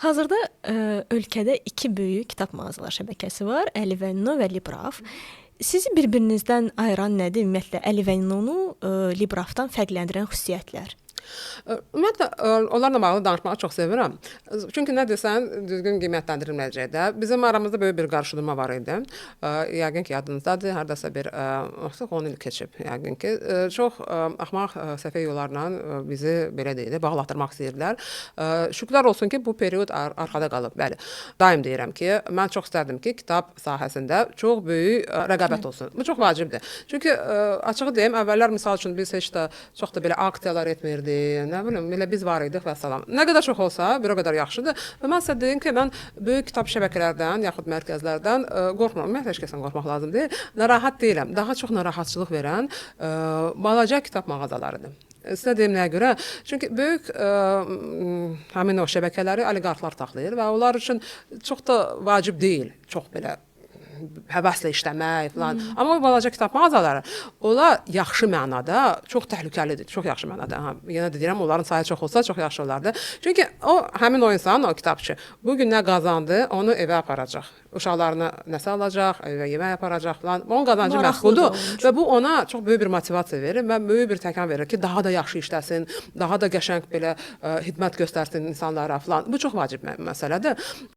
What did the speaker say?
Hazırda ölkədə iki böyük kitab mağazalar şəbəkəsi var, Əli və Nino və Libraaf. Sizi bir-birinizdən ayıran nədir? Ümumiyyətlə Əli və Ninonu Libraafdan fərqləndirən xüsusiyyətlər. Ümumiyyətlə, onlarla bağlı danışmağı çox sevirəm. Çünki nə desən, düzgün qiymətləndirilməyəcək də. Bizim aramızda böyük bir qarşıdurma var idi. Yəqin ki, yadınızdadır, haradasa bir 10 il keçib. Yəqin ki, çox axmaq səfeh yollarla bizi belə deyək də bağlatdırmaq istəyirdilər. Şükürlər olsun ki, bu period arxada qalıb. Bəli. Daim deyirəm ki, mən çox istərdim ki, kitab sahəsində çox böyük rəqabət olsun. Bu çox vacibdir. Çünki açığı deyim, əvvəllər misal üçün biz heç də çox da belə aksiyalar etmirdik. Nə bilim, elə biz var idik və salam. Nə qədər çox olsa, bir o qədər yaxşıdır. Və mən sizə deyim ki, mən böyük kitab şəbəkələrdən, yaxud mərkəzlərdən qorxmuram. Ümumiyyətlə, heç kəsdən qorxmaq lazım deyil. Narahat deyiləm. Daha çox narahatçılıq verən balaca kitab mağazalarıdır. Sizə deyim nəyə görə? Çünki böyük həmin o şəbəkələri oliqarxlar taxlayır və onlar üçün çox da vacib deyil. Çox belə həvəslə işləmək falan. Amma o balaca kitab mağazaları, onlar yaxşı mənada çox təhlükəlidir. Çox yaxşı mənada. Yenə də deyirəm, onların sayı çox olsa çox yaxşı olardı. Çünki həmin o insan, o kitabçı bu gün nə qazandı, onu evə aparacaq. Uşaqlarına nəsə alacaq, evə yemək aparacaq falan. Onun qazancı məhsuldur və bu ona çox böyük bir motivasiya verir və böyük bir təkan verir ki, daha da yaxşı işləsin, daha da qəşəng belə xidmət göstərsin insanlara falan. Bu çox vacib məsələdir.